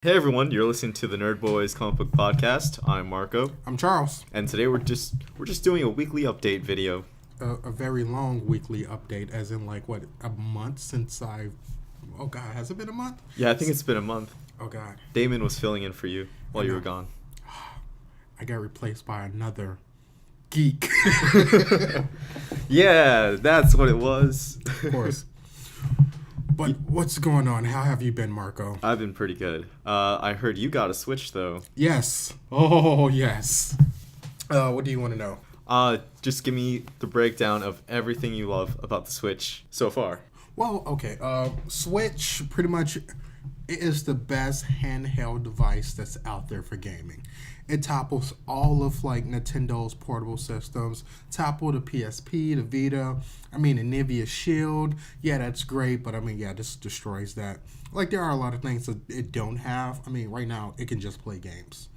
Hey everyone, you're listening to the Nerd Boys Comic Book Podcast. I'm Marco. I'm Charles. And today we're just doing a weekly update video. A very long weekly update, as in a month since oh God, has it been a month? Yeah, I think it's been a month. Oh God. Damon was filling in for you while you were gone. I got replaced by another geek. Yeah, that's what it was. Of course. But what's going on? How have you been, Marco? I've been pretty good. I heard you got a Switch though. Yes. Oh yes. What do you want to know? Just give me the breakdown of everything you love about the Switch so far. Well, okay. Switch pretty much is the best handheld device that's out there for gaming. It topples all of Nintendo's portable systems, topple the PSP, the Vita, the Nvidia Shield. Yeah, that's great, but this destroys that. There are a lot of things that it don't have. Right now it can just play games.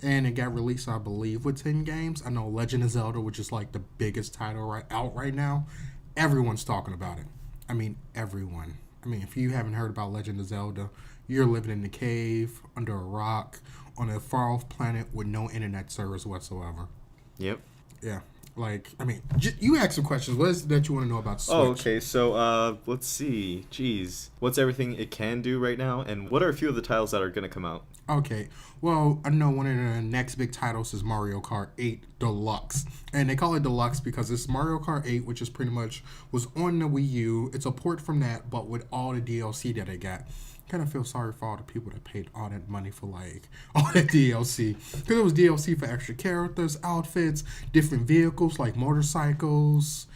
And it got released, I believe, with 10 games. I know Legend of Zelda, which is the biggest title out right now. Everyone's talking about it. Everyone. If you haven't heard about Legend of Zelda, you're living in a cave, under a rock, on a far-off planet with no internet service whatsoever. Yep. Yeah. You asked some questions. What is it that you want to know about Switch? Oh, okay. So, let's see. Jeez. What's everything it can do right now? And what are a few of the titles that are going to come out? Okay. Well, I know one of the next big titles is Mario Kart 8 Deluxe. And they call it Deluxe because it's Mario Kart 8, which is pretty much was on the Wii U. It's a port from that, but with all the DLC that it got. Kind of feel sorry for all the people that paid all that money for all that DLC, because it was DLC for extra characters, outfits, different vehicles like motorcycles.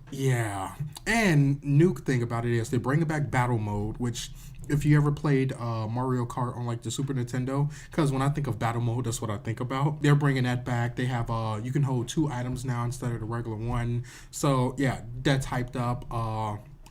Yeah, and new thing about it is they're bringing back battle mode, which if you ever played Mario Kart on the Super Nintendo, because when I think of battle mode, that's what I think about. They're bringing that back. They have you can hold 2 items now instead of the regular one. So yeah, that's hyped up.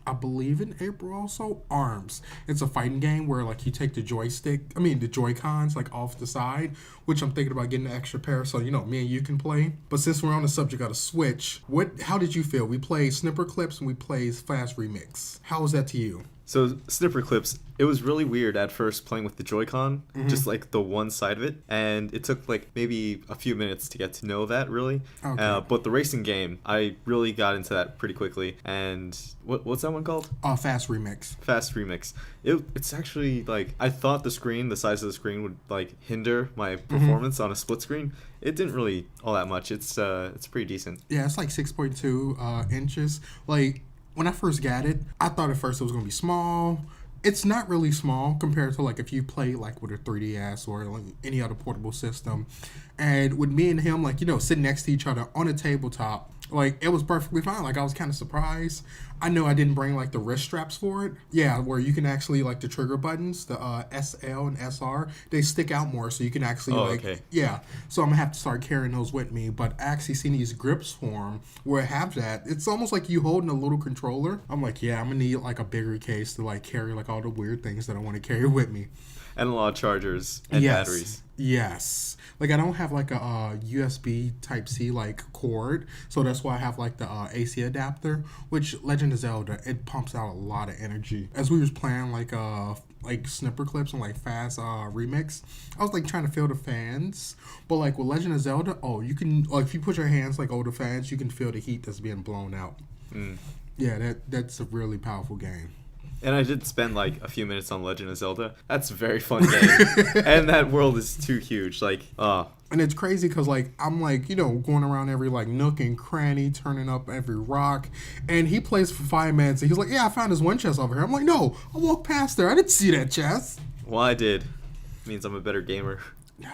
I believe in April also, ARMS. It's a fighting game where you take the the Joy-Cons off the side, which I'm thinking about getting an extra pair so me and you can play. But since we're on the subject of the Switch, how did you feel? We played Snipper Clips and we played Fast Remix. How was that to you? So, Snipper Clips, it was really weird at first playing with the Joy-Con, just the one side of it, and it took maybe a few minutes to get to know that, really. Okay. But the racing game, I really got into that pretty quickly, and what's that one called? Fast Remix. Fast Remix. It's actually, I thought the size of the screen would, hinder my performance on a split screen. It didn't really all that much. It's pretty decent. Yeah, it's 6.2 inches. When I first got it, I thought at first it was going to be small. It's not really small compared to if you play with a 3DS or any other portable system. And with me and him sitting next to each other on a tabletop, it was perfectly fine. I was kind of surprised. I know I didn't bring the wrist straps for it. Yeah, where you can actually the trigger buttons, the SL and SR, they stick out more, so you can actually okay. Yeah. So I'm gonna have to start carrying those with me. But I actually seen these grips form where I have that. It's almost like you holding a little controller. I'm yeah, I'm gonna need a bigger case to carry all the weird things that I want to carry with me. And a lot of chargers and batteries. Yes. I don't have a USB Type-C cord, so that's why I have the AC adapter, which Legend of Zelda, it pumps out a lot of energy. As we was playing Snipper Clips and Fast Remix, I was trying to feel the fans, but with Legend of Zelda, you can if you put your hands over the fans, you can feel the heat that's being blown out. Yeah, that's a really powerful game. And I did spend a few minutes on Legend of Zelda. That's a very fun game. And that world is too huge. And it's crazy because I'm going around every nook and cranny, turning up every rock. And he plays for 5 minutes. And he's yeah, I found this one chest over here. I'm no, I walked past there. I didn't see that chest. Well, I did. It means I'm a better gamer. No.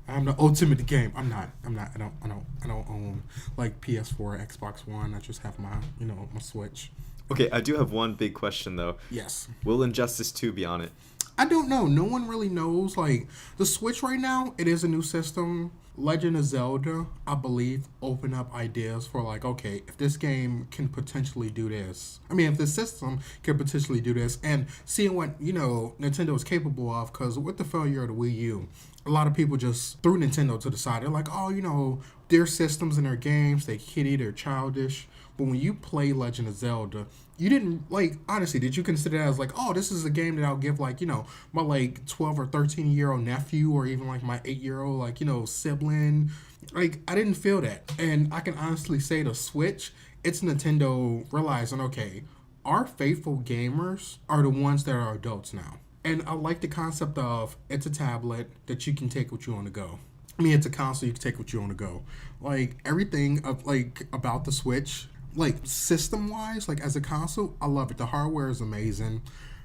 I'm the ultimate game. I'm not. I don't own PS4 or Xbox One. I just have my, my Switch. Okay, I do have one big question, though. Yes. Will Injustice 2 be on it? I don't know. No one really knows. The Switch right now, it is a new system. Legend of Zelda, I believe, open up ideas for okay, if this game can potentially do this. If the system can potentially do this, and seeing what, Nintendo is capable of, because with the failure of the Wii U, a lot of people just threw Nintendo to the side. They're their systems and their games, they kiddie, they're childish. But when you play Legend of Zelda, you didn't like honestly, did you consider that as like, oh, this is a game that I'll give like, my like 12 or 13-year-old nephew or even like my 8-year-old like, sibling? Like I didn't feel that. And I can honestly say the Switch, it's Nintendo realizing, okay, our faithful gamers are the ones that are adults now. And I like the concept of it's a tablet that you can take with you on the go. I mean, it's a console you can take with you on the go. Like everything of like about the Switch, like system wise, like as a console, I love it. The hardware is amazing.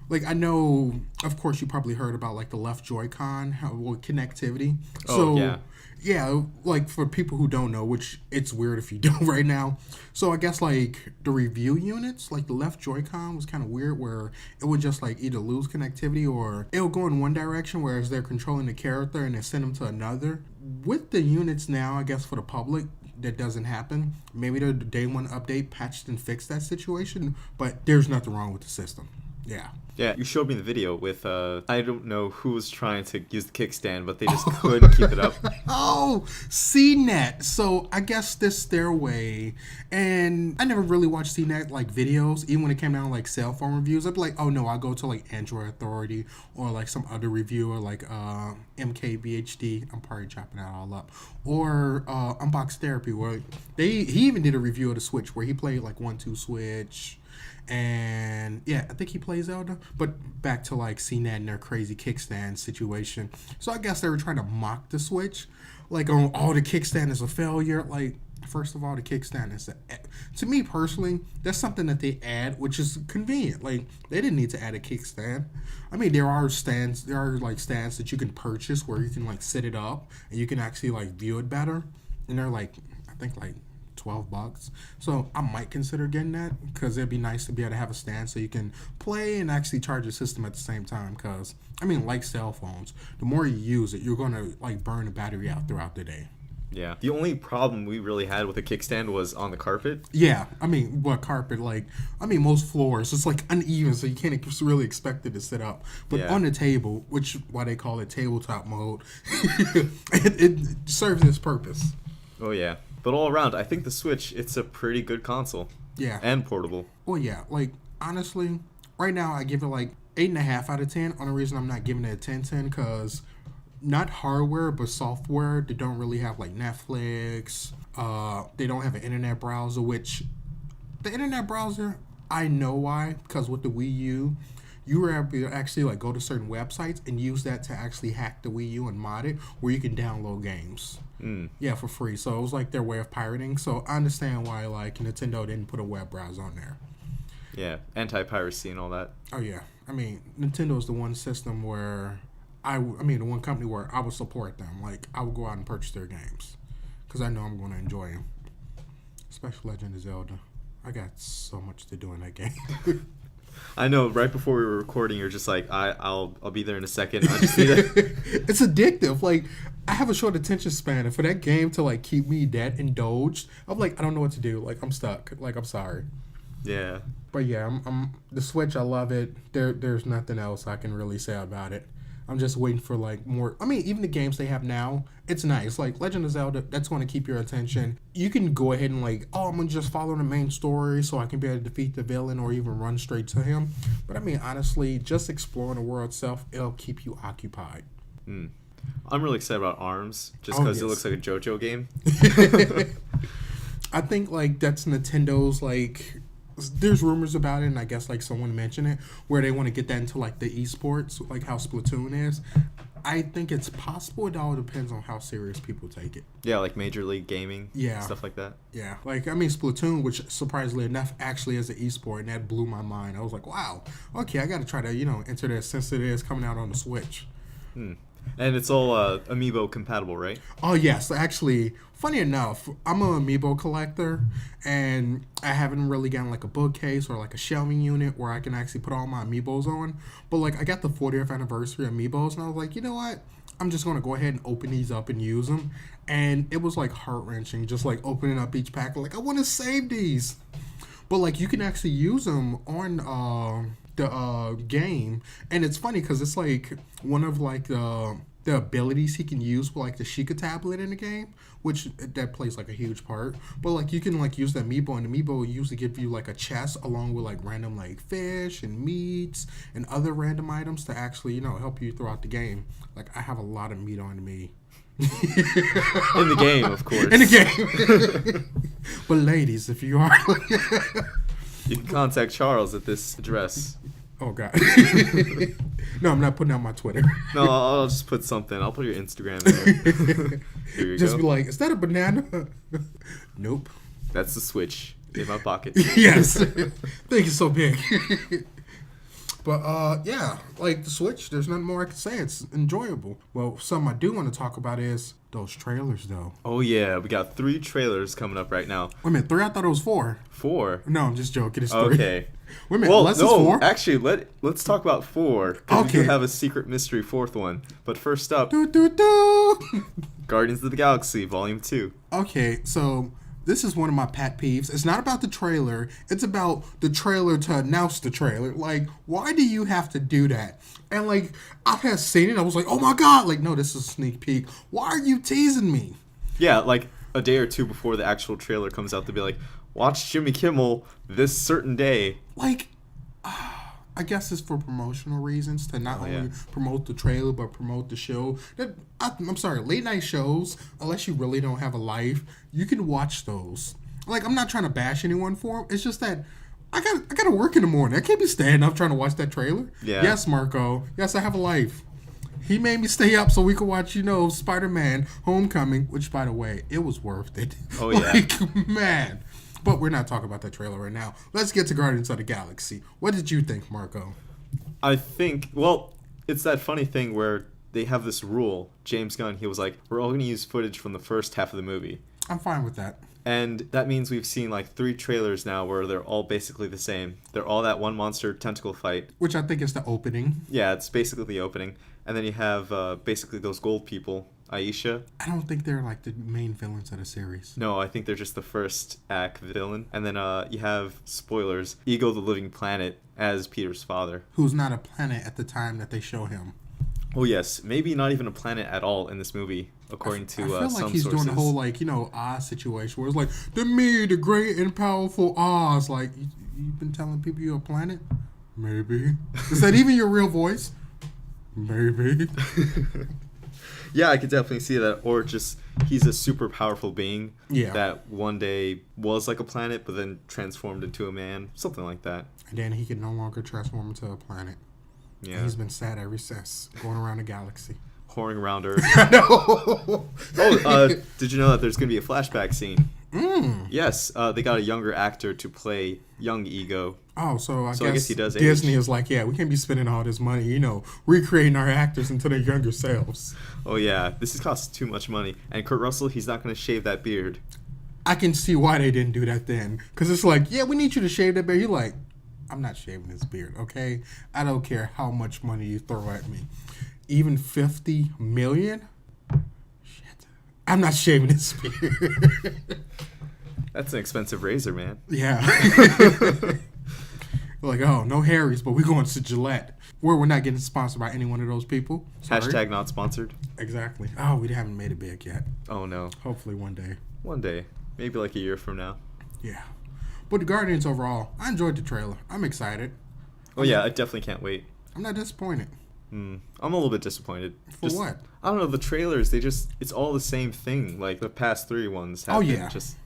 Like I know, of course, you probably heard about like the left Joy-Con with connectivity. Oh, yeah. Yeah, like for people who don't know, which it's weird if you don't right now. So I guess like the review units, like the left Joy-Con was kind of weird where it would just like either lose connectivity or it would go in one direction whereas they're controlling the character and then send them to another. With the units now, I guess for the public, that doesn't happen. Maybe the day one update patched and fixed that situation, but there's nothing wrong with the system. Yeah. Yeah, you showed me the video with, I don't know who was trying to use the kickstand, but they just couldn't keep it up. Oh, CNET. So I guess this their way. And I never really watched CNET like videos, even when it came down like cell phone reviews. I'd be like, oh no, I'll go to like Android Authority or like some other reviewer like MKBHD. I'm probably chopping that all up. Or Unbox Therapy, where he even did a review of the Switch where he played like 1-2 Switch. And yeah, I think he plays Zelda. But back to like CNET and their crazy kickstand situation. So I guess they were trying to mock the Switch. Like, oh, the kickstand is a failure. Like, first of all, the kickstand is to me personally, that's something that they add, which is convenient. Like, they didn't need to add a kickstand. I mean, there are stands that you can purchase where you can like sit it up and you can actually like view it better. And they're like, I think like $12. So I might consider getting that because it'd be nice to be able to have a stand so you can play and actually charge your system at the same time. Because I mean, like cell phones, the more you use it, you're gonna like burn the battery out throughout the day. Yeah. The only problem we really had with the kickstand was on the carpet. Yeah, I mean, what carpet? Like, I mean, most floors it's like uneven, so you can't really expect it to sit up. But on the table, which why they call it tabletop mode, it serves its purpose. Oh yeah. But all around, I think the Switch, it's a pretty good console. Yeah. And portable. Well, yeah. Like, honestly, right now I give it like 8.5 out of 10. Only reason I'm not giving it a 10/10 because not hardware, but software. They don't really have like Netflix. They don't have an internet browser, which the internet browser, I know why. Because with the Wii U, you were able to actually like go to certain websites and use that to actually hack the Wii U and mod it where you can download games. Yeah, for free. So it was like their way of pirating. So I understand why like Nintendo didn't put a web browser on there. Yeah, anti-piracy and all that. Oh yeah, I mean Nintendo is the one system where the one company where I would support them. Like I would go out and purchase their games because I know I'm going to enjoy them. Especially Legend of Zelda. I got so much to do in that game. I know. Right before we were recording, you're just like, I'll be there in a second. I'll just be there. It's addictive. Like I have a short attention span, and for that game to like keep me that indulged, I'm like, I don't know what to do. Like I'm stuck. Like I'm sorry. Yeah. But yeah, I'm the Switch. I love it. There's nothing else I can really say about it. I'm just waiting for like more. I mean, even the games they have now, it's nice. Like Legend of Zelda, that's going to keep your attention. You can go ahead and like, oh, I'm going to just follow the main story so I can be able to defeat the villain or even run straight to him. But I mean, honestly, just exploring the world itself, it'll keep you occupied. I'm really excited about ARMS just because it looks like a JoJo game. I think like that's Nintendo's like. There's rumors about it, and I guess like someone mentioned it, where they want to get that into like the esports, like how Splatoon is. I think it's possible. It all depends on how serious people take it. Yeah, like Major League Gaming. Yeah, stuff like that. Yeah, like I mean Splatoon, which surprisingly enough actually is an esport, and that blew my mind. I was like, wow, okay, I got to try to enter that since it is coming out on the Switch. And it's all Amiibo compatible, right? Oh, yes. Actually, funny enough, I'm an Amiibo collector, and I haven't really gotten like a bookcase or like a shelving unit where I can actually put all my Amiibos on. But like, I got the 40th anniversary Amiibos, and I was like, you know what? I'm just going to go ahead and open these up and use them. And it was like heart-wrenching, just like opening up each pack. Like, I want to save these. But like, you can actually use them on the game, and it's funny because it's like one of like the abilities he can use with like the Sheikah tablet in the game, which that plays like a huge part. But like you can like use the amiibo, and the amiibo will usually give you like a chest along with like random like fish and meats and other random items to actually help you throughout the game. Like I have a lot of meat on me. In the game, of course. In the game. But ladies, if you are, you can contact Charles at this address. Oh God. No, I'm not putting out my Twitter. No, I'll just put something. I'll put your Instagram there. Here you just go. Be like, is that a banana? Nope. That's the Switch in my pocket. Yes. Thank you so big. But yeah, like the Switch, there's nothing more I can say. It's enjoyable. Well, something I do want to talk about is those trailers, though. Oh yeah, we got 3 trailers coming up right now. Wait a minute, 3? I thought it was 4. 4? No, I'm just joking. It's 3. Okay. Wait a minute, unless it's 4? Actually, let's talk about 4. Because Okay. we do have a secret mystery 4th one. But first up, Do. Guardians of the Galaxy Volume 2. Okay, so this is one of my pet peeves. It's not about the trailer. It's about the trailer to announce the trailer. Like, why do you have to do that? And, like, I had seen it. I was like, oh, my God. Like, no, this is a sneak peek. Why are you teasing me? Yeah, like a day or 2 before the actual trailer comes out, to be like, watch Jimmy Kimmel this certain day. Like, I guess it's for promotional reasons to not only promote the trailer but promote the show. I'm sorry, late night shows, unless you really don't have a life, you can watch those. Like, I'm not trying to bash anyone for them. It's just that I got to work in the morning. I can't be staying up trying to watch that trailer. Yeah. Yes, Marco. Yes, I have a life. He made me stay up so we could watch, Spider-Man Homecoming, which, by the way, it was worth it. Oh, yeah. Like, man. But we're not talking about that trailer right now. Let's get to Guardians of the Galaxy. What did you think, Marco? I think, well, it's that funny thing where they have this rule. James Gunn, he was like, we're all going to use footage from the first half of the movie. I'm fine with that. And that means we've seen like 3 trailers now where they're all basically the same. They're all that one monster tentacle fight. Which I think is the opening. Yeah, it's basically the opening. And then you have basically those gold people. Aisha. I don't think they're like the main villains of the series. No, I think they're just the first act villain. And then you have, spoilers, Ego the Living Planet as Peter's father. Who's not a planet at the time that they show him. Oh yes, maybe not even a planet at all in this movie, according to some sources. I feel like he's doing the whole Oz situation where it's like, the great and powerful Oz. Like, you've been telling people you're a planet? Maybe. Is that even your real voice? Maybe. Yeah, I could definitely see that. Or just, he's a super powerful being that one day was like a planet, but then transformed into a man. Something like that. And then he can no longer transform into a planet. Yeah. And he's been sad ever since, going around the galaxy. Whoring around Earth. No. Did you know that there's going to be a flashback scene? Mm. Yes, they got a younger actor to play young Ego. Oh, so I guess he does Disney age. is like, yeah, we can't be spending all this money, recreating our actors into their younger selves. Oh, yeah. This costs too much money. And Kurt Russell, he's not going to shave that beard. I can see why they didn't do that then. Because it's like, yeah, we need you to shave that beard. You're like, I'm not shaving this beard, okay? I don't care how much money you throw at me. Even $50 million? Shit. I'm not shaving this beard. That's an expensive razor, man. Yeah. Like, oh, no Harry's, but we're going to Gillette. We're not getting sponsored by any one of those people. Sorry. Hashtag not sponsored. Exactly. Oh, we haven't made it big yet. Oh, no. Hopefully one day. One day. Maybe like a year from now. Yeah. But the Guardians overall, I enjoyed the trailer. I'm excited. Oh, yeah, I definitely can't wait. I'm not disappointed. I'm a little bit disappointed. For what? I don't know, the trailers, it's all the same thing. Like, the past 3 ones have been just...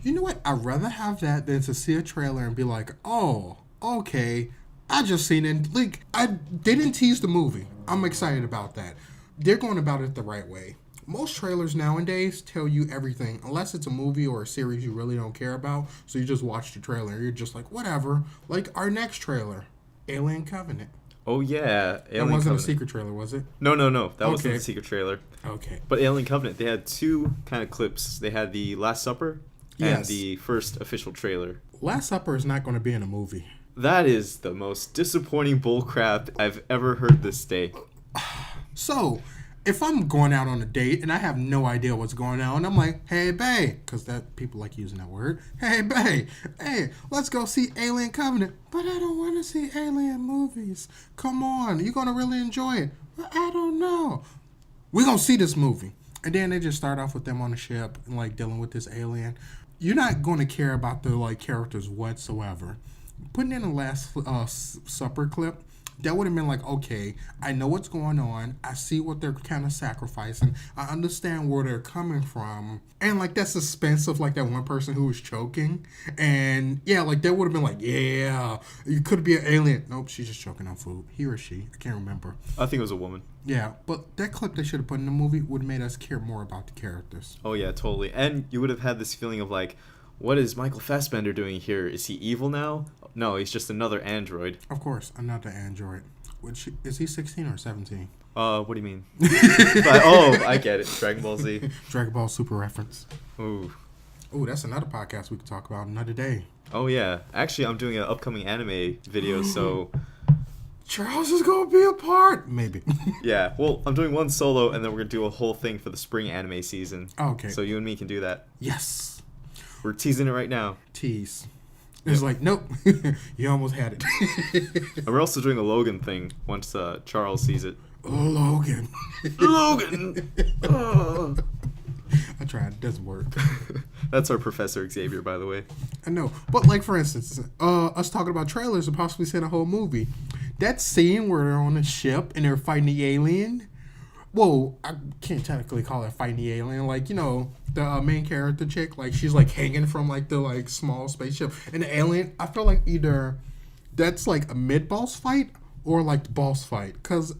You know what? I'd rather have that than to see a trailer and be like, oh, okay, I just seen it. Like, they didn't tease the movie. I'm excited about that. They're going about it the right way. Most trailers nowadays tell you everything, unless it's a movie or a series you really don't care about. So you just watch the trailer and you're just like, whatever. Like our next trailer, Alien Covenant. Oh, yeah. That wasn't a secret trailer, was it? No. That wasn't a secret trailer. Okay. But Alien Covenant, they had 2 kind of clips. They had the Last Supper and the first official trailer. Last Supper is not going to be in a movie. That is the most disappointing bullcrap I've ever heard this day. So, if I'm going out on a date and I have no idea what's going on, and I'm like, hey, babe, because people like using that word. Hey, babe, hey, let's go see Alien Covenant. But I don't want to see alien movies. Come on, you're going to really enjoy it. But I don't know. we're gonna see this movie. And then they just start off with them on the ship and like dealing with this alien. You're not going to care about the like characters whatsoever. Putting in the Last Supper clip, that would have been like, okay, I know what's going on. I see what they're kind of sacrificing. I understand where they're coming from. And like that suspense of like that one person who was choking. And yeah, like that would have been like, yeah, it could be an alien. Nope, she's just choking on food. He or she, I can't remember. I think it was a woman. Yeah, but that clip they should have put in the movie would have made us care more about the characters. Oh yeah, totally. And you would have had this feeling of like, what is Michael Fassbender doing here? Is he evil now? No, he's just another android. Of course, another android. Which, is he 16 or 17? What do you mean? I get it. Dragon Ball Z. Dragon Ball Super reference. Ooh, that's another podcast we could talk about another day. Oh yeah. Actually, I'm doing an upcoming anime video, so Charles is gonna be a part. Maybe. yeah. Well, I'm doing one solo, and then we're gonna do a whole thing for the spring anime season. Okay. So you and me can do that. Yes. We're teasing it right now. Tease. It's like, nope. You almost had it. And we're also doing a Logan thing once Charles sees it. Oh, Logan. Logan! I tried. It doesn't work. That's our Professor Xavier, by the way. I know. But, like, for instance, us talking about trailers and possibly seeing a whole movie. That scene where they're on a ship and they're fighting the alien. Well, I can't technically call it fighting the alien. Like, you know, the main character chick, like, she's, like, hanging from, like, the, like, small spaceship. And the alien, I feel like either that's, like, a mid-boss fight or, like, the boss fight. Because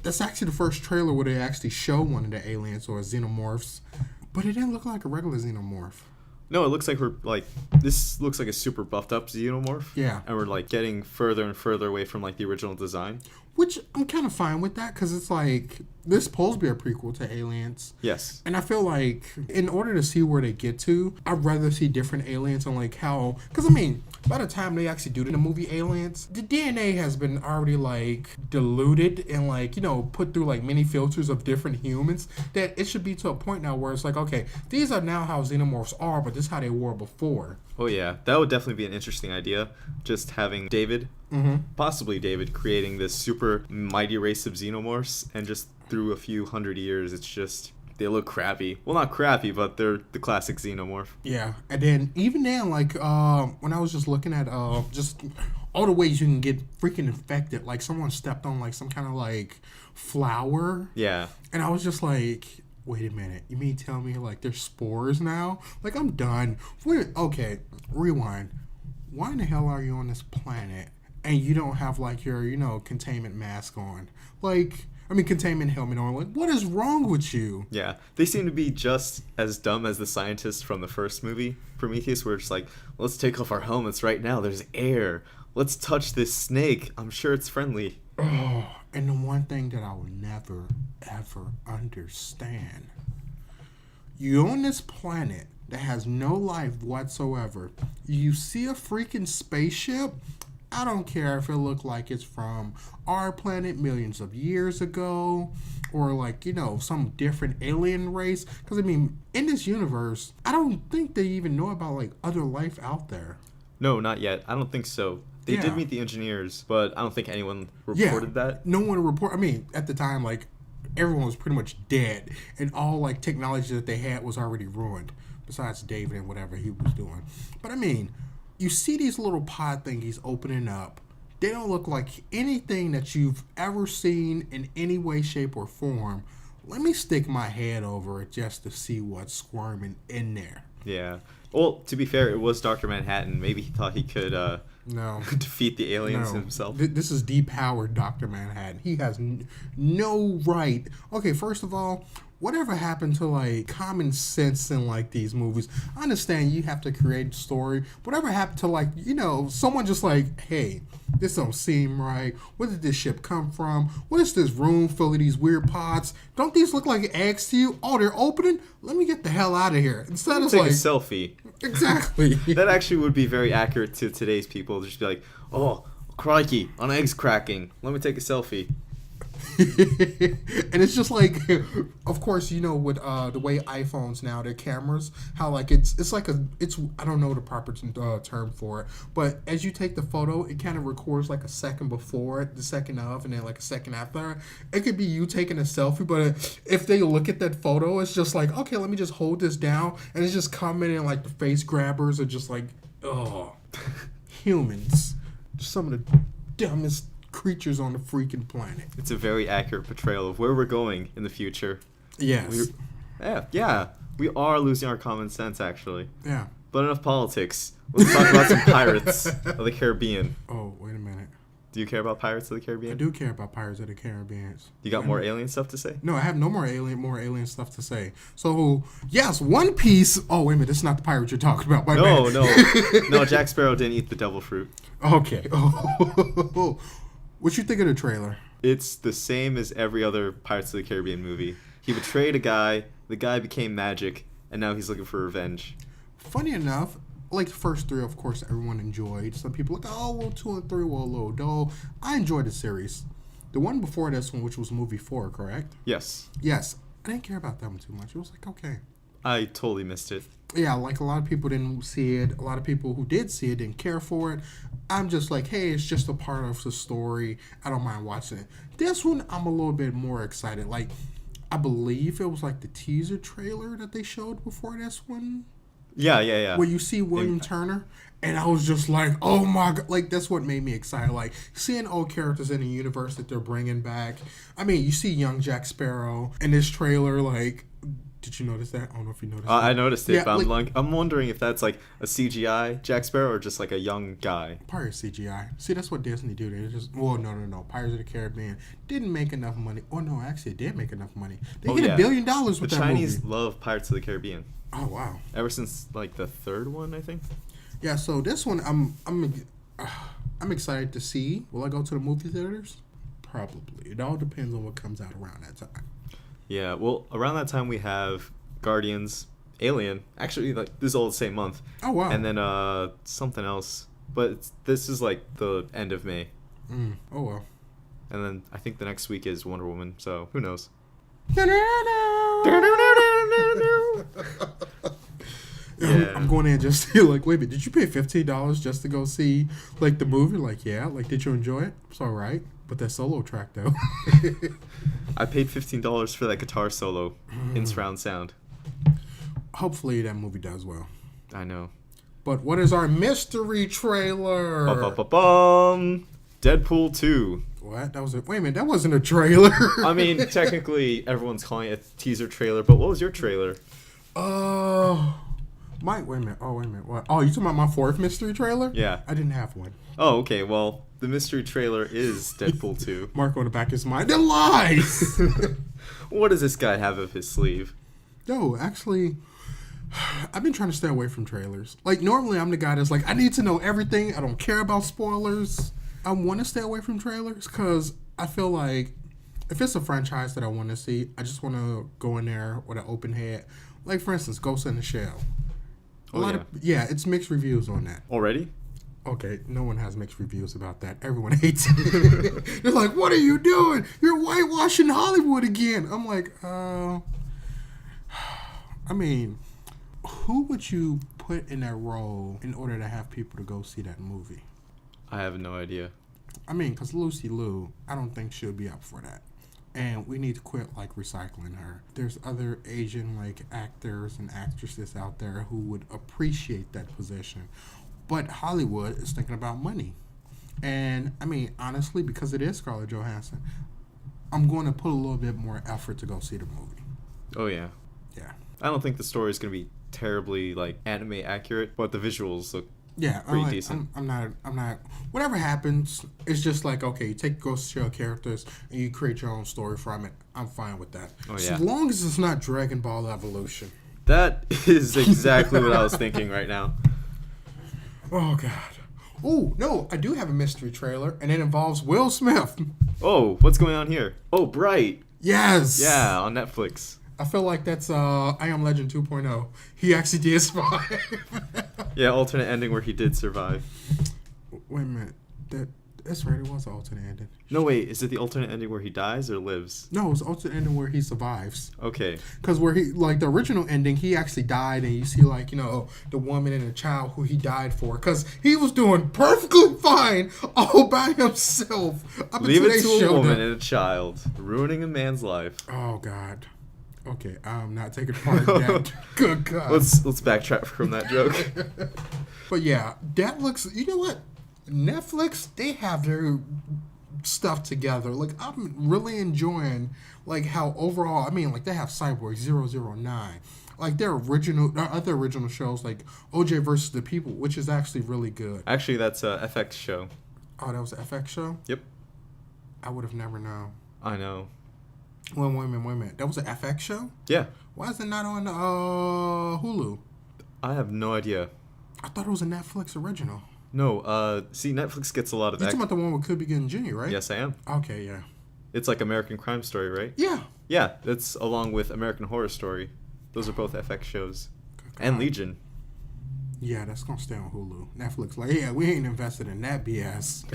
that's actually the first trailer where they actually show one of the aliens or xenomorphs. But it didn't look like a regular xenomorph. No, it looks like this looks like a super buffed up xenomorph. Yeah. And we're, like, getting further and further away from, like, the original design. Which I'm kind of fine with that because it's like, this is supposed to be a prequel to Aliens. Yes. And I feel like in order to see where they get to, I'd rather see different aliens and like how, because I mean, by the time they actually do the movie Aliens, the DNA has been already like diluted and like, you know, put through like many filters of different humans that it should be to a point now where it's like, okay, these are now how xenomorphs are, but this is how they were before. Oh yeah, that would definitely be an interesting idea. Just having David, possibly David, creating this super mighty race of xenomorphs, and just through a few hundred years, it's just they look crappy. Well, not crappy, but they're the classic xenomorph. Yeah, and then even then, like when I was just looking at just all the ways you can get freaking infected, like someone stepped on like some kind of like flower. Yeah, and I was just like, wait a minute, you mean tell me like there's spores now? Like I'm done. Okay, rewind. Why in the hell are you on this planet and you don't have like your, you know, containment mask on? Like, I mean, containment helmet on. Like, what is wrong with you? Yeah, they seem to be just as dumb as the scientists from the first movie, Prometheus, where it's like, let's take off our helmets right now. There's air. Let's touch this snake. I'm sure it's friendly. Oh, and the one thing that I will never, ever understand. You on this planet that has no life whatsoever. You see a freaking spaceship. I don't care if it looked like it's from our planet millions of years ago or like, you know, some different alien race. Because, I mean, in this universe, I don't think they even know about like other life out there. No, not yet. I don't think so. They did meet the engineers, but I don't think anyone reported that. No one reported. I mean, at the time, like, everyone was pretty much dead. And all, like, technology that they had was already ruined. Besides David and whatever he was doing. But, I mean, you see these little pod thingies opening up. They don't look like anything that you've ever seen in any way, shape, or form. Let me stick my head over it just to see what's squirming in there. Yeah. Well, to be fair, it was Dr. Manhattan. Maybe he thought he could no defeat the aliens himself. This is depowered Dr. Manhattan. He has no right. Okay, first of all, whatever happened to like common sense in like these movies? I understand you have to create a story. Whatever happened to like, you know, someone just like, hey, this don't seem right. Where did this ship come from? What is this room full of these weird pods? Don't these look like eggs to you? Oh, they're opening? Let me get the hell out of here. Instead of take like a selfie. Exactly. That actually would be very accurate to today's people. Just be like, oh, crikey, an egg's cracking. Let me take a selfie. And it's just like, of course, you know, with the way iPhones now, their cameras, how like it's like it's I don't know the proper term for it, but as you take the photo, it kind of records like a second before it, the second of, and then like a second after. It could be you taking a selfie, but if they look at that photo, it's just like, okay, let me just hold this down, and it's just commenting like the face grabbers are just like, oh, humans, some of the dumbest creatures on the freaking planet. It's a very accurate portrayal of where we're going in the future. Yes. Yeah. We are losing our common sense, actually. Yeah. But enough politics. Let's talk about some Pirates of the Caribbean. Oh, wait a minute. Do you care about Pirates of the Caribbean? I do care about Pirates of the Caribbean. You got more alien stuff to say? No, I have no more alien stuff to say. So, yes, One Piece. Oh, wait a minute. This is not the pirate you're talking about. No, Jack Sparrow didn't eat the devil fruit. Okay. Oh. What you think of the trailer? It's the same as every other Pirates of the Caribbean movie. He betrayed a guy, the guy became magic, and now he's looking for revenge. Funny enough, like the first three, of course, everyone enjoyed. Some people like, oh, well, 2 and 3 were a little dull. I enjoyed the series. The one before this one, which was movie 4, correct? Yes. Yes. I didn't care about that one too much. It was like, okay. I totally missed it. Yeah, like a lot of people didn't see it. A lot of people who did see it didn't care for it. I'm just like, hey, it's just a part of the story. I don't mind watching it. This one, I'm a little bit more excited. Like, I believe it was like the teaser trailer that they showed before this one. Yeah. Where you see William Turner. And I was just like, oh my God. Like, that's what made me excited. Like, seeing old characters in the universe that they're bringing back. I mean, you see young Jack Sparrow in this trailer, like... Did you notice that? I don't know if you noticed that. I noticed it, yeah, but I'm wondering if that's like a CGI Jack Sparrow or just like a young guy. Probably CGI. See, that's what Disney do. They just, well, no. Pirates of the Caribbean didn't make enough money. Oh, no, actually, it did make enough money. They hit $1 billion with that movie. The Chinese love Pirates of the Caribbean. Oh, wow. Ever since like the third one, I think. Yeah, so this one, I'm excited to see. Will I go to the movie theaters? Probably. It all depends on what comes out around that time. Yeah, well, around that time we have Guardians, Alien. Actually, like this is all the same month. Oh wow! And then something else, but this is like the end of May. Oh well. And then I think the next week is Wonder Woman. So who knows? Yeah. I'm going in just to like, wait a minute, did you pay $15 just to go see like the movie? Like, yeah. Like, did you enjoy it? It's all right. But that solo track though. I paid $15 for that guitar solo in surround sound. Hopefully that movie does well. I know. But what is our mystery trailer? Deadpool 2. What? That was wait a minute, that wasn't a trailer. I mean, technically everyone's calling it a teaser trailer, but what was your trailer? Mike, wait a minute. What? Oh, you talking about my fourth mystery trailer? Yeah. I didn't have one. Oh, okay. Well, the mystery trailer is Deadpool 2. Mark on the back of his mind. They're lies! What does this guy have up his sleeve? Yo, actually, I've been trying to stay away from trailers. Like, normally I'm the guy that's like, I need to know everything. I don't care about spoilers. I want to stay away from trailers because I feel like if it's a franchise that I want to see, I just want to go in there with an open head. Like, for instance, Ghost in the Shell. It's mixed reviews on that. Already? Okay, no one has mixed reviews about that. Everyone hates it. They're like, what are you doing? You're whitewashing Hollywood again. I'm like, I mean, who would you put in that role in order to have people to go see that movie? I have no idea. I mean, because Lucy Liu, I don't think she'll be up for that. And we need to quit, like, recycling her. There's other Asian, like, actors and actresses out there who would appreciate that position. But Hollywood is thinking about money. And, I mean, honestly, because it is Scarlett Johansson, I'm going to put a little bit more effort to go see the movie. Oh, yeah. Yeah. I don't think the story is going to be terribly, like, anime accurate, but the visuals look pretty decent. I'm not. Whatever happens, it's just like, okay, you take Ghost Shell characters and you create your own story from it. I'm fine with that. Oh, yeah. As long as it's not Dragon Ball Evolution. That is exactly what I was thinking right now. Oh, God. Oh, no, I do have a mystery trailer, and it involves Will Smith. Oh, what's going on here? Oh, Bright. Yes. Yeah, on Netflix. I feel like that's I Am Legend 2.0. He actually did survive. Yeah, alternate ending where he did survive. Wait a minute. That's right. It was an alternate ending. No, wait. Is it the alternate ending where he dies or lives? No, it was alternate ending where he survives. Okay. Because where he, like, the original ending, he actually died, and you see, like, you know, the woman and the child who he died for. Because he was doing perfectly fine all by himself. Leave it to a woman and a child, ruining a man's life. Oh, God. Okay, I'm not taking part in that. Good God. Let's backtrack from that joke. But yeah, that looks. You know what? Netflix, they have their stuff together. Like, I'm really enjoying like how overall. I mean, like they have Cyborg 009. Like their other original shows like OJ versus the People, which is actually really good. Actually, that's a FX show. Oh, that was an FX show? Yep. I would have never known. I know. Wait a minute. That was an FX show? Yeah. Why is it not on Hulu? I have no idea. I thought it was a Netflix original. No, see, Netflix gets a lot of... You're talking about the one with Cuba Gooding Jr., right? Yes, I am. Okay, yeah. It's like American Crime Story, right? Yeah. Yeah, that's along with American Horror Story. Those are both FX shows. And Legion. Yeah, that's going to stay on Hulu. Netflix, like, yeah, we ain't invested in that BS.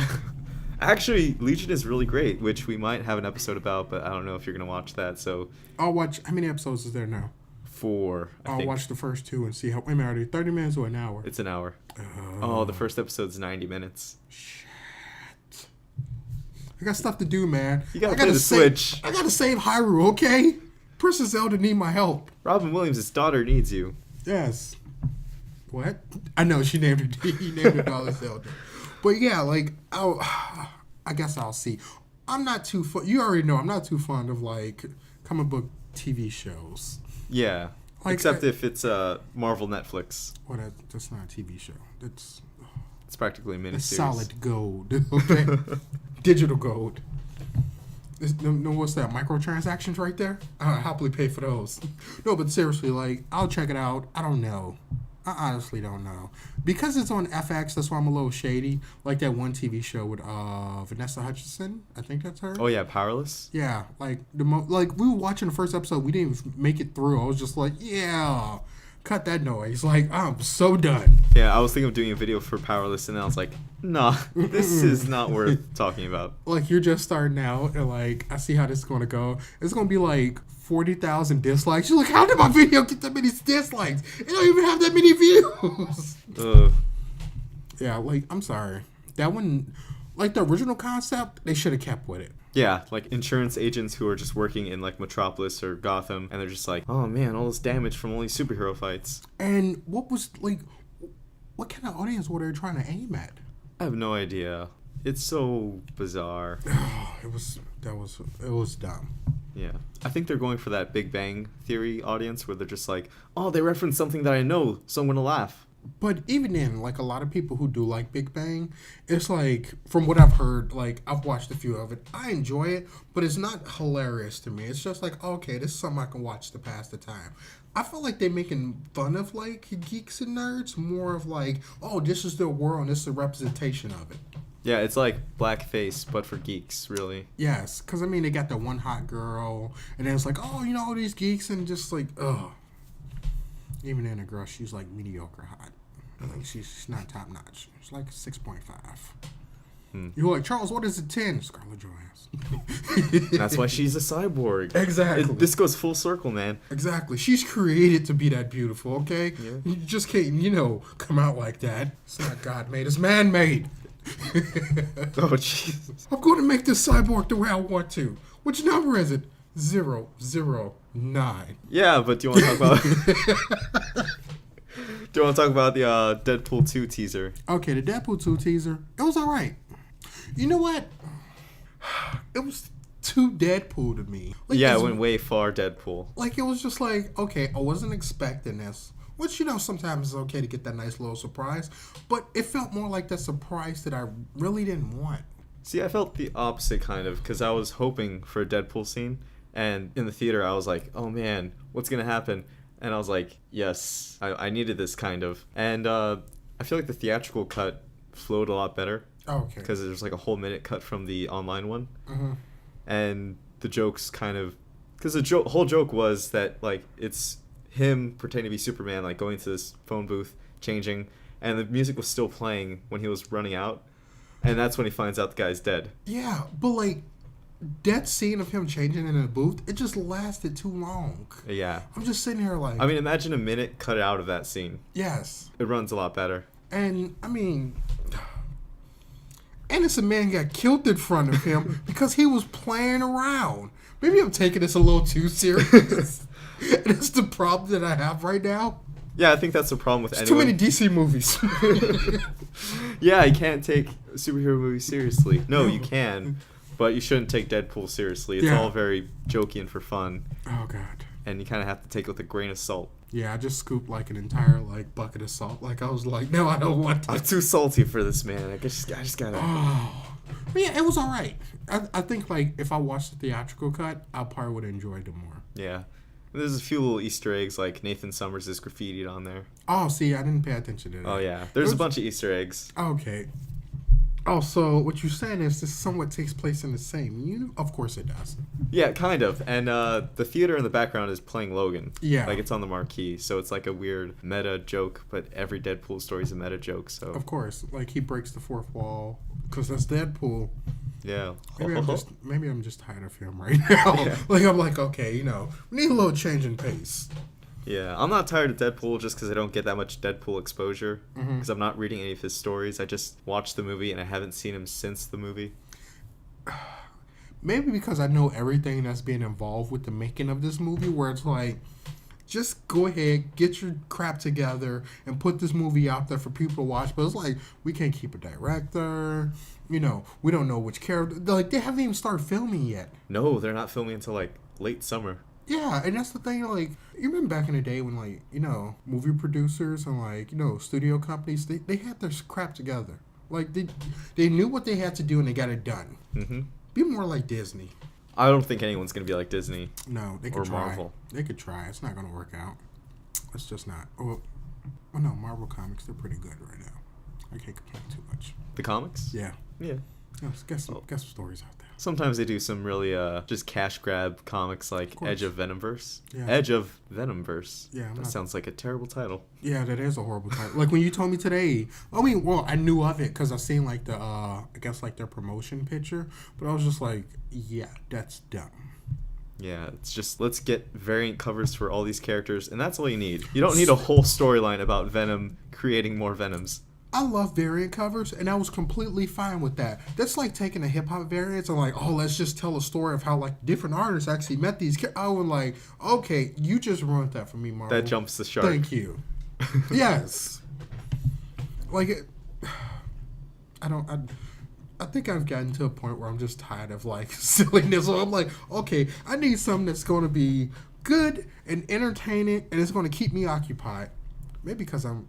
Actually, Legion is really great, which we might have an episode about, but I don't know if you're going to watch that, so... I'll watch... How many episodes is there now? 4, I think. I'll watch the first 2 and see how... Wait a minute, are they 30 minutes or an hour? It's an hour. Oh, the first episode's 90 minutes. Shit. I got stuff to do, man. You gotta play the Switch. I gotta save Hyrule, okay? Princess Zelda need my help. Robin Williams' daughter needs you. Yes. What? I know, he named her daughter Zelda. But yeah, like, I guess I'll see. I'm not too... You already know I'm not too fond of, like, comic book TV shows. Yeah. Like, except if it's Marvel Netflix. Well, that's not a TV show. It's practically a miniseries. It's solid gold. Okay? Digital gold. No, what's that? Microtransactions right there? I happily pay for those. No, but seriously, like, I'll check it out. I don't know. I honestly don't know. Because it's on FX, that's why I'm a little shady. Like that one TV show with Vanessa Hutchinson. I think that's her. Oh, yeah, Powerless? Yeah. Like, we were watching the first episode. We didn't even make it through. I was just like, yeah, cut that noise. Like, I'm so done. Yeah, I was thinking of doing a video for Powerless, and then I was like, nah, this is not worth talking about. Like, you're just starting out, and, like, I see how this is going to go. It's going to be, like, 40,000 dislikes. You're like, how did my video get that many dislikes? It don't even have that many views. Yeah, like, I'm sorry. That one, like, the original concept, they should have kept with it. Yeah, like insurance agents who are just working in, like, Metropolis or Gotham, and they're just like, oh, man, all this damage from all these superhero fights. And what kind of audience were they trying to aim at? I have no idea. It's so bizarre. It was dumb. Yeah. I think they're going for that Big Bang Theory audience where they're just like, oh, they referenced something that I know, so I'm going to laugh. But even then, like, a lot of people who do like Big Bang, it's like, from what I've heard, like, I've watched a few of it. I enjoy it, but it's not hilarious to me. It's just like, okay, this is something I can watch to pass the time. I feel like they're making fun of, like, geeks and nerds, more of like, oh, this is their world and this is a representation of it. Yeah, it's like blackface, but for geeks, really. Yes, because, I mean, they got the one hot girl, and then it's like, oh, you know, all these geeks, and just like, ugh. Even then, the girl, she's like mediocre hot. Like, she's not top notch. She's like 6.5. You're like, Charles, what is a 10? Scarlett Johansson. That's why she's a cyborg. Exactly. This goes full circle, man. Exactly. She's created to be that beautiful, okay? Yeah. You just can't, come out like that. It's not God-made. It's man-made. Oh, Jesus. I'm going to make this cyborg the way I want to. Which number is it? 009. Yeah, but do you want to talk about... Do you want to talk about the Deadpool 2 teaser? Okay, the Deadpool 2 teaser, it was all right. You know what? It was too Deadpool to me. Like, yeah, it went way far Deadpool. Like, it was just like, okay, I wasn't expecting this. Which, sometimes it's okay to get that nice little surprise. But it felt more like that surprise that I really didn't want. See, I felt the opposite, kind of, because I was hoping for a Deadpool scene. And in the theater, I was like, oh, man, what's going to happen? And I was like, yes, I needed this, kind of. And I feel like the theatrical cut flowed a lot better. Oh, okay. Because there's like a whole minute cut from the online one. Mm-hmm. And the jokes kind of... Because the whole joke was that, like, it's him pretending to be Superman, like, going to this phone booth, changing, and the music was still playing when he was running out. And that's when he finds out the guy's dead. Yeah, but like that scene of him changing in the booth, it just lasted too long. Yeah. I'm just sitting here like... I mean, imagine a minute cut out of that scene. Yes. It runs a lot better. And, I mean... Innocent man got killed in front of him because he was playing around. Maybe I'm taking this a little too serious. And that's the problem that I have right now. Yeah, I think that's the problem with anyone. Too many DC movies. Yeah, you can't take superhero movies seriously. No, you can, but you shouldn't take Deadpool seriously. It's all very jokey and for fun. Oh, God. And you kind of have to take it with a grain of salt. Yeah, I just scooped like an entire like bucket of salt. Like I was like, no, I don't want to. I'm too salty for this, man. I just gotta. Oh, but yeah, it was all right. I think like if I watched the theatrical cut, I probably would have enjoyed it more. Yeah, there's a few little Easter eggs like Nathan Summers is graffitied on there. Oh, see, I didn't pay attention to that. Oh yeah, there's a bunch of Easter eggs. Okay. Oh, so what you're saying is this somewhat takes place in the same universe? Of course it does. Yeah, kind of. And the theater in the background is playing Logan. Yeah. Like it's on the marquee. So it's like a weird meta joke, but every Deadpool story is a meta joke. So of course. Like he breaks the fourth wall because that's Deadpool. Yeah. Maybe I'm just tired of him right now. Yeah. Like I'm like, okay, we need a little change in pace. Yeah, I'm not tired of Deadpool just because I don't get that much Deadpool exposure. Because I'm not reading any of his stories. I just watched the movie and I haven't seen him since the movie. Maybe because I know everything that's being involved with the making of this movie, where it's like, just go ahead, get your crap together, and put this movie out there for people to watch. But it's like, we can't keep a director. We don't know which character. Like, they haven't even started filming yet. No, they're not filming until like late summer. Yeah, and that's the thing, like, you remember back in the day when, like, movie producers and, like, studio companies, they had their crap together. Like, they knew what they had to do and they got it done. Mm-hmm. Be more like Disney. I don't think anyone's going to be like Disney. No, they could try. Or Marvel. They could try. It's not going to work out. It's just not. Oh, no, Marvel comics, they're pretty good right now. I can't complain too much. The comics? Yeah. Yeah. Get some stories out there. Sometimes they do some really just cash grab comics like Edge of Venomverse. Yeah. Edge of Venomverse. Yeah, that sounds like a terrible title. Yeah, that is a horrible title. Like when you told me today, I knew of it because I seen like the I guess like their promotion picture, but I was just like, yeah, that's dumb. Yeah, it's just let's get variant covers for all these characters, and that's all you need. You don't need a whole storyline about Venom creating more Venoms. I love variant covers, and I was completely fine with that. That's like taking a hip-hop variant and like, oh, let's just tell a story of how, like, different artists actually met these characters. I was like, okay, you just ruined that for me, Marvel. That jumps the shark. Thank you. Yes. Like, I think I've gotten to a point where I'm just tired of, like, silliness. So I'm like, okay, I need something that's going to be good and entertaining, and it's going to keep me occupied. Maybe because I'm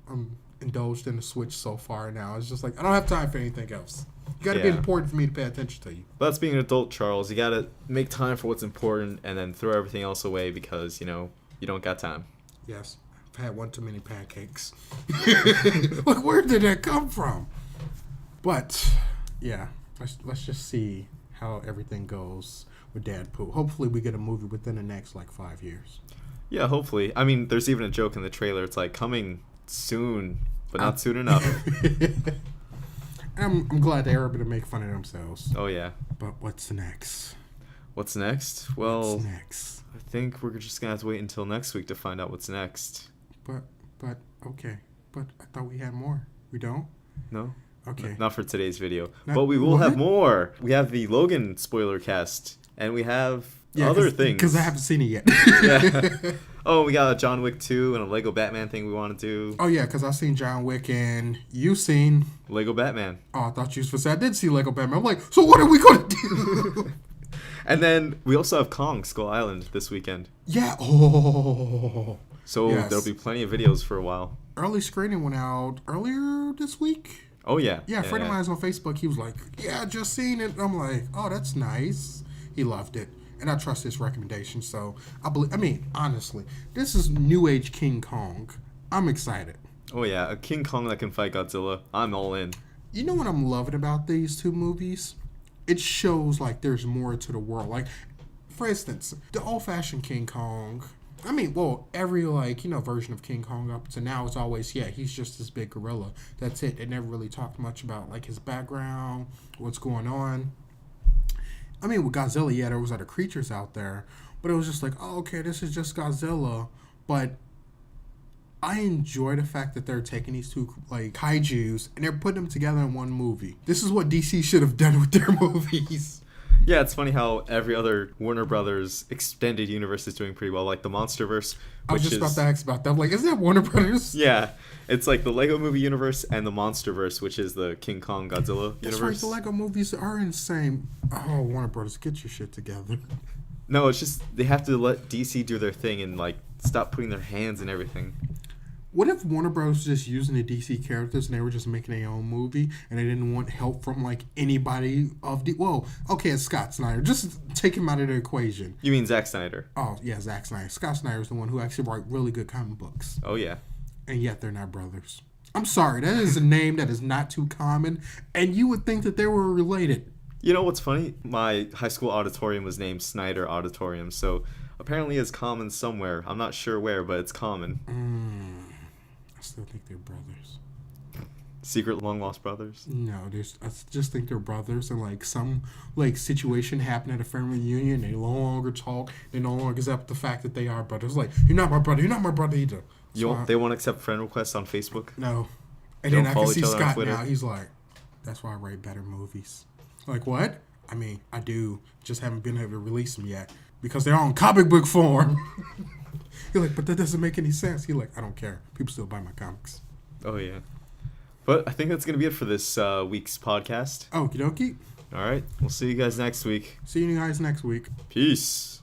indulged in the Switch so far now. It's just like, I don't have time for anything else. You got to be important for me to pay attention to you. But that's being an adult, Charles. You got to make time for what's important and then throw everything else away because, you don't got time. Yes. I've had one too many pancakes. Like, where did that come from? But, yeah, let's just see how everything goes with Deadpool. Hopefully we get a movie within the next, 5 years. Yeah, hopefully. I mean, there's even a joke in the trailer. It's like, coming soon, but not soon enough. I'm glad they were able to make fun of themselves. Oh, yeah. But what's next? What's next? Well, what's next? I think we're just going to have to wait until next week to find out what's next. But, okay. But I thought we had more. We don't? No. Okay. Not for today's video. But we will have more. We have the Logan spoiler cast, and we have other things. Because I haven't seen it yet. Yeah. Oh, we got a John Wick 2 and a Lego Batman thing we want to do. Oh, yeah, because I've seen John Wick and you've seen... Lego Batman. Oh, I thought you were saying I did see Lego Batman. I'm like, so what are we going to do? And then we also have Kong Skull Island this weekend. Yeah. Oh. So there'll be plenty of videos for a while. Early screening went out earlier this week. Oh, yeah. Yeah, a friend of mine's on Facebook. He was like, yeah, just seen it. I'm like, oh, that's nice. He loved it. And I trust his recommendation. So, honestly, this is New Age King Kong. I'm excited. Oh, yeah. A King Kong that can fight Godzilla. I'm all in. You know what I'm loving about these two movies? It shows, there's more to the world. For instance, the old-fashioned King Kong, I mean, well, every like version of King Kong up to now, it's always he's just this big gorilla. That's it. They never really talked much about like his background, what's going on. I mean, with Godzilla, there was other creatures out there, but it was just like, oh, okay, this is just Godzilla. But I enjoy the fact that they're taking these two like kaijus and they're putting them together in one movie. This is what DC should have done with their movies. Yeah, it's funny how every other Warner Brothers extended universe is doing pretty well, like the MonsterVerse. I was just about to ask about that. I'm like, isn't that Warner Brothers? Yeah, it's like the Lego Movie universe and the MonsterVerse, which is the King Kong Godzilla universe. That's right, the Lego movies are insane. Oh, Warner Brothers, get your shit together. No, it's just they have to let DC do their thing and like stop putting their hands in everything. What if Warner Bros. Was just using the DC characters and they were just making their own movie and they didn't want help from like anybody of the... Well, okay, it's Scott Snyder. Just take him out of the equation. You mean Zack Snyder? Oh, yeah, Zack Snyder. Scott Snyder is the one who actually wrote really good comic books. Oh, yeah. And yet they're not brothers. I'm sorry, that is a name that is not too common and you would think that they were related. You know what's funny? My high school auditorium was named Snyder Auditorium, so apparently it's common somewhere. I'm not sure where, but it's common. I still think they're brothers. Secret long lost brothers? No, I just think they're brothers, and like some like situation happened at a family reunion. They no longer talk. They no longer accept the fact that they are brothers. Like, you're not my brother. You're not my brother either. They won't accept friend requests on Facebook? No. And then I can see Scott now. He's like, that's why I write better movies. Like, what? I mean, I do. Just haven't been able to release them yet because they're on comic book form. You're like, but that doesn't make any sense. You're like, I don't care. People still buy my comics. Oh, yeah. But I think that's going to be it for this week's podcast. Okie dokie. All right. We'll see you guys next week. See you guys next week. Peace.